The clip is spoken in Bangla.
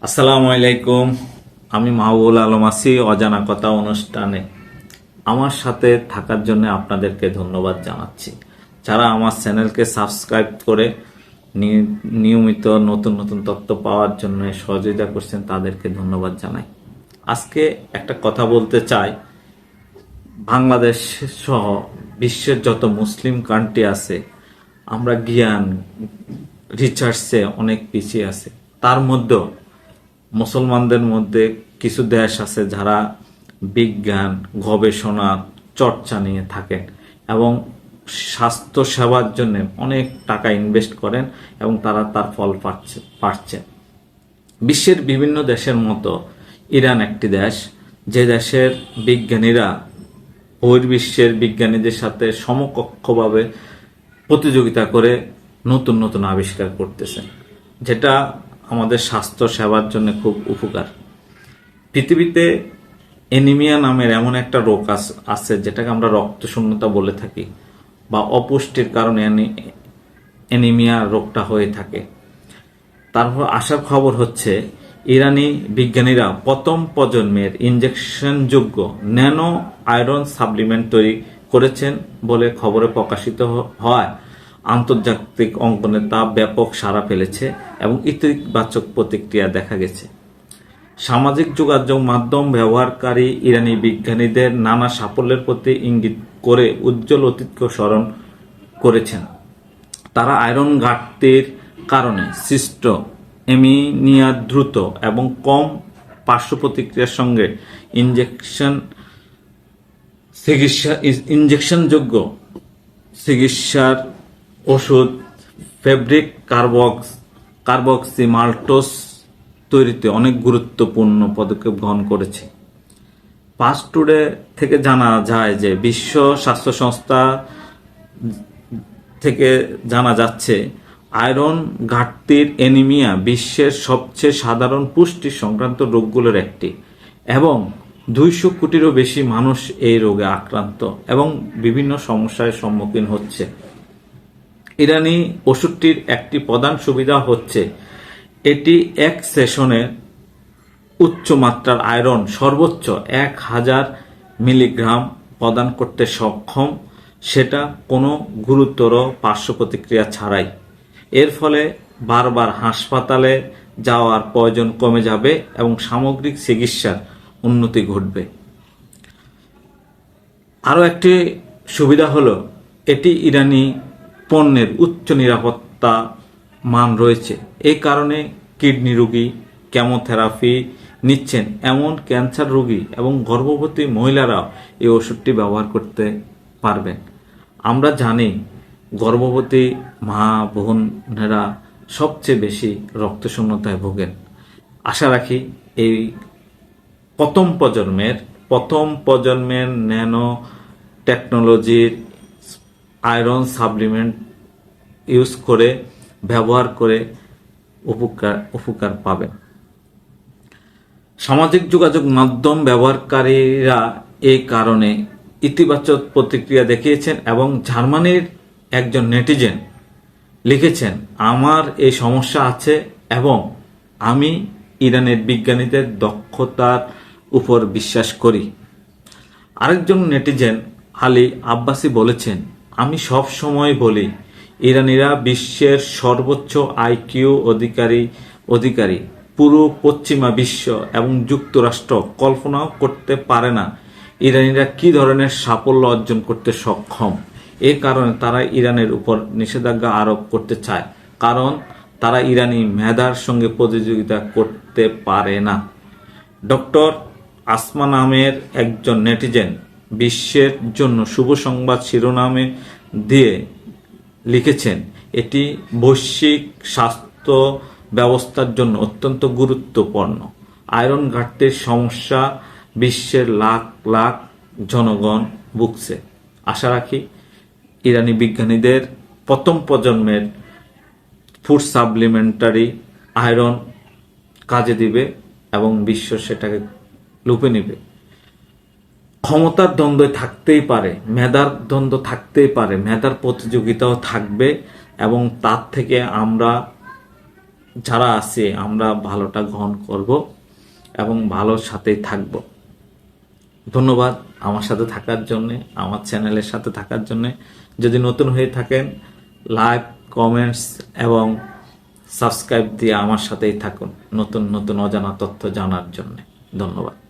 আসসালামু আলাইকুম। আমি মাহবুবুল আলম আছি অজানা কথা অনুষ্ঠানে। আমার সাথে থাকার জন্য আপনাদেরকে ধন্যবাদ জানাচ্ছি। যারা আমার চ্যানেলকে সাবস্ক্রাইব করে নিয়মিত নতুন নতুন তথ্য পাওয়ার জন্য সহযোগিতা করছেন তাদেরকে ধন্যবাদ জানাই। আজকে একটা কথা বলতে চাই। বাংলাদেশ সহ বিশ্বের যত মুসলিম কান্ট্রি আছে, আমরা জ্ঞান রিসার্চে অনেক পিছিয়ে আছে। তার মধ্যেও মুসলমানদের মধ্যে কিছু দেশ আছে যারা বিজ্ঞান গবেষণা চর্চা নিয়ে থাকেন এবং স্বাস্থ্য সেবার জন্য অনেক টাকা ইনভেস্ট করেন এবং তারা তার ফল পাচ্ছে। বিশ্বের বিভিন্ন দেশের মতো ইরান একটি দেশ, যে দেশের বিজ্ঞানীরা বহির্বিশ্বের বিজ্ঞানীদের সাথে সমকক্ষভাবে প্রতিযোগিতা করে নতুন নতুন আবিষ্কার করতেছেন, যেটা আমাদের স্বাস্থ্য সেবার জন্য খুব উপকার। পৃথিবীতে অ্যানিমিয়া নামের এমন একটা রোগ আছে যেটাকে আমরা রক্তশূন্যতা বলে থাকি, বা অপুষ্টির কারণে অ্যানিমিয়া রোগটা হয়ে থাকে। তারপর আসার খবর হচ্ছে ইরানি বিজ্ঞানীরা প্রথম প্রজন্মের ইনজেকশনযোগ্য ন্যানো আয়রন সাপ্লিমেন্ট তৈরি করেছেন বলে খবরে প্রকাশিত হয়। আন্তর্জাতিক অঙ্গনে তা ব্যাপক সাড়া ফেলেছে এবং ইতিবাচক প্রতিক্রিয়া দেখা গেছে। সামাজিক যোগাযোগ মাধ্যম ব্যবহারকারী ইরানি বিজ্ঞানীদের নানা সাফল্যের প্রতি ইঙ্গিত করে উজ্জ্বল অতীতকে স্মরণ করেছেন। তারা আয়রন ঘাটতির কারণে সৃষ্ট অ্যানিমিয়া দ্রুত এবং কম পার্শ্ব প্রতিক্রিয়ার সঙ্গে ইনজেকশনযোগ্য চিকিৎসার ওষুধ ফেব্রিক কার্বক্সিমাল্টোজ তৈরিতে অনেক গুরুত্বপূর্ণ পদক্ষেপ গ্রহণ করেছে। ফাস্ট টুডে থেকে জানা যায় যে বিশ্ব স্বাস্থ্য সংস্থা থেকে জানা যাচ্ছে আয়রন ঘাটতির অ্যানিমিয়া বিশ্বের সবচেয়ে সাধারণ পুষ্টি সংক্রান্ত রোগগুলোর একটি এবং 200 কোটিরও বেশি মানুষ এই রোগে আক্রান্ত এবং বিভিন্ন সমস্যার সম্মুখীন হচ্ছে। ইরানি ওষুধটির একটি প্রধান সুবিধা হচ্ছে এটি এক সেশনে উচ্চ মাত্রার আয়রন সর্বোচ্চ 1000 মিলিগ্রাম প্রদান করতে সক্ষম, সেটা কোনো গুরুতর পার্শ্ব প্রতিক্রিয়া ছাড়াই। এর ফলে বারবার হাসপাতালে যাওয়ার প্রয়োজন কমে যাবে এবং সামগ্রিক চিকিৎসার উন্নতি ঘটবে। আরও একটি সুবিধা হলো এটি ইরানি পণ্যের উচ্চ নিরাপত্তা মান রয়েছে। এই কারণে কিডনি রোগী, কেমোথেরাপি নিচ্ছেন এমন ক্যান্সার রোগী এবং গর্ভবতী মহিলারাও এই ওষুধটি ব্যবহার করতে পারবেন। আমরা জানি গর্ভবতী মা বোনেরা সবচেয়ে বেশি রক্তশূন্যতায় ভোগেন। আশা রাখি এই প্রথম প্রজন্মের ন্যানো টেকনোলজির আয়রন সাপ্লিমেন্ট ব্যবহার করে উপকার পাবেন। সামাজিক যোগাযোগ মাধ্যম ব্যবহারকারীরা এই কারণে ইতিবাচক প্রতিক্রিয়া দেখিয়েছেন এবং জার্মানির একজন নেটিজেন লিখেছেন, আমার এই সমস্যা আছে এবং আমি ইরানের বিজ্ঞানীদের দক্ষতার উপর বিশ্বাস করি। আরেকজন নেটিজেন আলী আব্বাসি বলেছেন, আমি সব সময় বলি ইরানিরা বিশ্বের সর্বোচ্চ আইকিউ অধিকারী। পুরো পশ্চিমা বিশ্ব এবং যুক্তরাষ্ট্র কল্পনাও করতে পারে না ইরানিরা কি ধরনের সাফল্য অর্জন করতে সক্ষম। এই কারণে তারা ইরানের উপর নিষেধাজ্ঞা আরোপ করতে চায়, কারণ তারা ইরানি মেধার সঙ্গে প্রতিযোগিতা করতে পারে না। ডক্টর আসমা নামের একজন নেটিজেন বিশ্বের জন্য শুভ সংবাদ শিরোনামে দিয়ে লিখেছেন, এটি বৈশ্বিক স্বাস্থ্য ব্যবস্থার জন্য অত্যন্ত গুরুত্বপূর্ণ। আয়রন ঘাটতির সমস্যা বিশ্বের লাখ লাখ জনগণ ভুগছে। আশা রাখি ইরানি বিজ্ঞানীদের প্রথম প্রজন্মের ফুড সাপ্লিমেন্টারি আয়রন কাজে দিবে এবং বিশ্ব সেটাকে লুপে নেবে। ক্ষমতার দ্বন্দ্ব থাকতেই পারে, মেধার দ্বন্দ্ব থাকতেই পারে, মেধার প্রতিযোগিতাও থাকবে এবং তার থেকে আমরা যারা আছে আমরা ভালোটা গ্রহণ করব এবং ভালোর সাথেই থাকব। ধন্যবাদ আমার সাথে থাকার জন্যে, আমার চ্যানেলের সাথে থাকার জন্যে। যদি নতুন হয়ে থাকেন, লাইক, কমেন্টস এবং সাবস্ক্রাইব দিয়ে আমার সাথেই থাকুন নতুন নতুন অজানা তথ্য জানার জন্য। ধন্যবাদ।